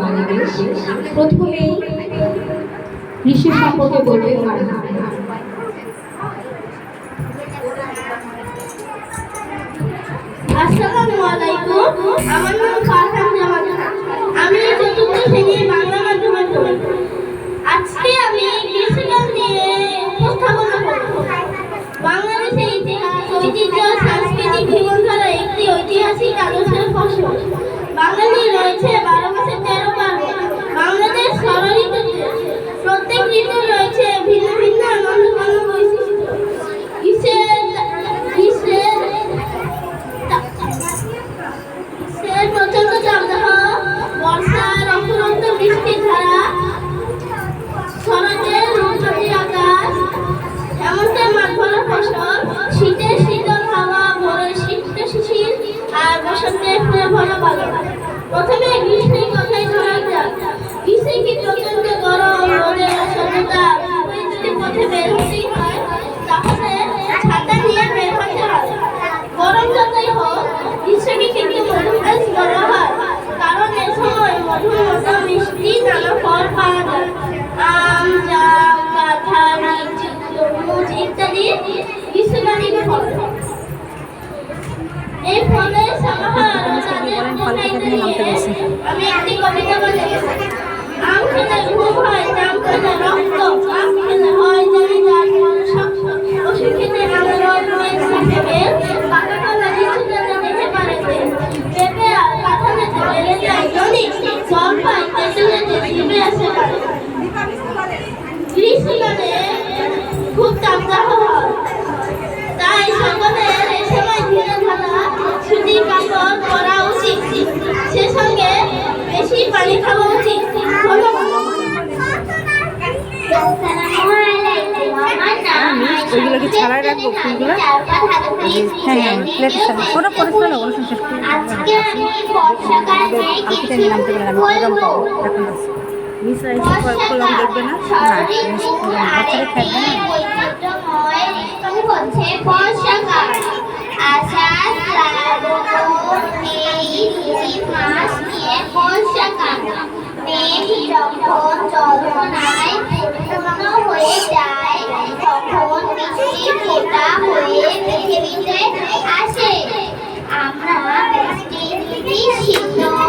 বাংলাদেশ। প্রথমেই কৃষি সম্পর্কে বলবে ফারহান। আসসালামু আলাইকুম। আমার নাম ফারহান জামান। আমি চতুর্থ শ্রেণীর বাংলা মাধ্যমে পড়ি। আজকে আমি কৃষিকাজ নিয়ে উপস্থাপনা করব। বাংলাদেশের ইতিহাস, ঐতিহ্য, সাংস্কৃতিক জীবনধারা একটি ঐতিহাসিক আদর্শের ফসল। বাঙালি রয়েছে 12 মাসে 13 পার্বণ। বাংলাদেশ ষড়ঋতুর দেশ। প্রত্যেক ঋতু রয়েছে ভিন্ন ভিন্ন আনন্দঘন বৈশিষ্ট্য। গ্রীষ্মের প্রচন্ড তাপদাহ, বর্ষার অফুরন্ত বৃষ্টির ধারা, শরতের রূপসী আকাশ, হেমন্তে মাঠভরা ফসল, শীতের শীতল হাওয়া, ভোরের শীত শিশির আর বসন্তে ফুলে ভরা বাগান। প্রথমে গ্রীষ্মের কথাই ধরা যাক। গ্রীষ্মে কি প্রচন্ড গরম, রোদের অসহ্যতা, যদি পথে বের হতেই হয় তাহলে ছাতা নিয়ে বের হতে হয়। গরম যতই হোক গ্রীষ্মকে কিন্তু মধুমাস বলা হয়, কারণ এ সময় মধুর মতো মিষ্টি নানা ফল পাওয়া যায়। আম, জাম, কাঁঠাল, লিচু, তরমুজ ইত্যাদি গ্রীষ্মকালীন ফল। এই ফলের সমাহার তাদের উপকারিতা নিয়ে আমি একটি কবিতা বলেছি। আম খেলে ঘুম হয়, জাম খেলে রক্ত, আম খেলে হয় জানি যার মন শক্ত, ওষুধ খেতে আনারস পেঁপে, পাকা কলা লিচু খেতে দিতে পারে পেঁপে আর কাঁঠালেতে বেড়ে যায় জনিক, জলপাই তেঁতুলেতে জিভে আসে পারে। গ্রীষ্মকালে খুব তাপদাহ হয়, তাই সকলের এই সময় ধীরে ধারা সুতির কাপড় পরা উচিত, সে সঙ্গে বেশি পানি খাওয়া উচিত। ওইগুলো কি ছাড়াই রাখবো ফুলগুলো? হ্যাঁ হ্যাঁ প্লেটে কোনো পরিষ্কার হলো শেষ করে নামতে পারলাম এরকম পাবো এখন মিস করলাম দেখবে না বাচ্চারা থাকবে না। আষাঢ়, শ্রাবণ, এই মাস নিয়ে বর্ষাকাল। মেঘ যখন জল্পনায় পূর্ণ হয়ে যায় তখন বৃষ্টি ফোঁটা হয়ে পৃথিবীতে আসে। আমরা বৃষ্টির সিদ্ধ